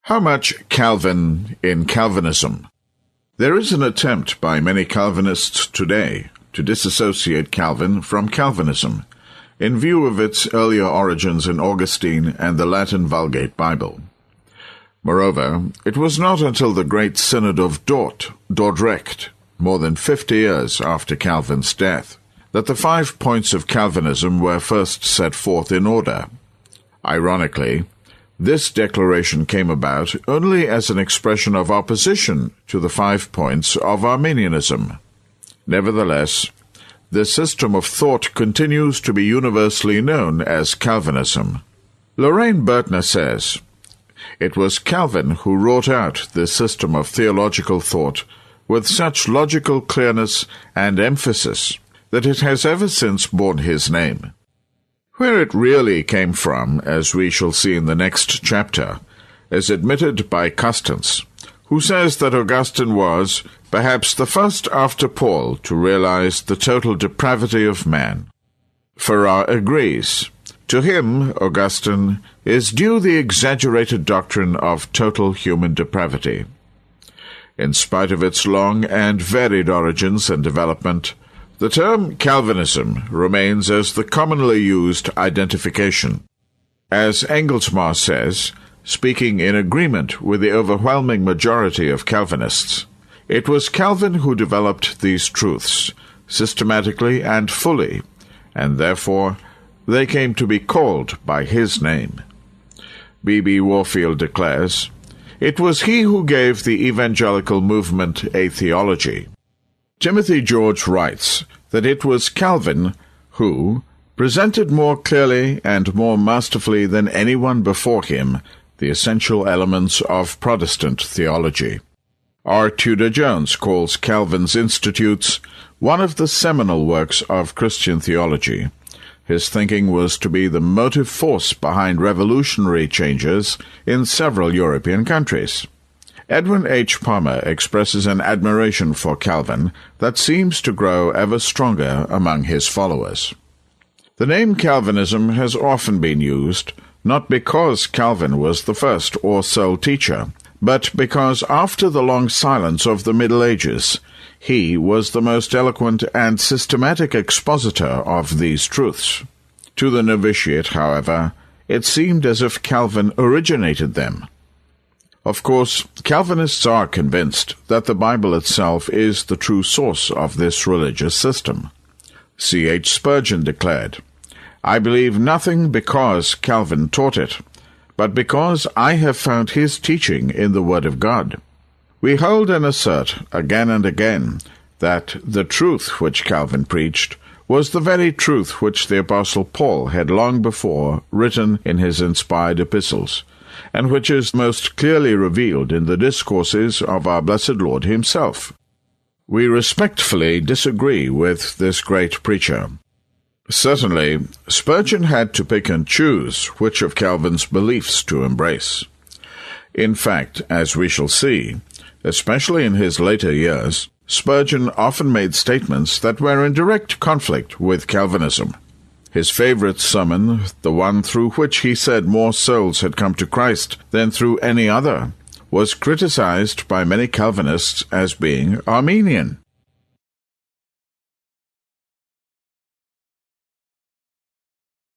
How much Calvin in Calvinism? There is an attempt by many Calvinists today to disassociate Calvin from Calvinism, in view of its earlier origins in Augustine and the Latin Vulgate Bible. Moreover, it was not until the Great Synod of Dordrecht, more than 50 years after Calvin's death, that the 5 points of Calvinism were first set forth in order. Ironically, this declaration came about only as an expression of opposition to the 5 points of Arminianism. Nevertheless, this system of thought continues to be universally known as Calvinism. Lorraine Bertner says, "It was Calvin who wrought out this system of theological thought with such logical clearness and emphasis that it has ever since borne his name." Where it really came from, as we shall see in the next chapter, is admitted by Custance, who says that Augustine was, perhaps the first after Paul to realize the total depravity of man. Farrar agrees. To him, Augustine, is due the exaggerated doctrine of total human depravity. In spite of its long and varied origins and development, the term Calvinism remains as the commonly used identification. As Engelsmar says, speaking in agreement with the overwhelming majority of Calvinists, it was Calvin who developed these truths, systematically and fully, and therefore they came to be called by his name. B.B. Warfield declares, "It was he who gave the evangelical movement a theology." Timothy George writes that it was Calvin who presented more clearly and more masterfully than anyone before him the essential elements of Protestant theology. R. Tudor Jones calls Calvin's Institutes one of the seminal works of Christian theology. His thinking was to be the motive force behind revolutionary changes in several European countries. Edwin H. Palmer expresses an admiration for Calvin that seems to grow ever stronger among his followers. The name Calvinism has often been used, not because Calvin was the first or sole teacher, but because after the long silence of the Middle Ages, he was the most eloquent and systematic expositor of these truths. To the novitiate, however, it seemed as if Calvin originated them. Of course, Calvinists are convinced that the Bible itself is the true source of this religious system. C. H. Spurgeon declared, "I believe nothing because Calvin taught it, but because I have found his teaching in the Word of God." We hold and assert again and again that the truth which Calvin preached was the very truth which the Apostle Paul had long before written in his inspired epistles, and which is most clearly revealed in the discourses of our blessed Lord himself. We respectfully disagree with this great preacher. Certainly, Spurgeon had to pick and choose which of Calvin's beliefs to embrace. In fact, as we shall see, especially in his later years, Spurgeon often made statements that were in direct conflict with Calvinism. His favorite sermon, the one through which he said more souls had come to Christ than through any other, was criticized by many Calvinists as being Arminian.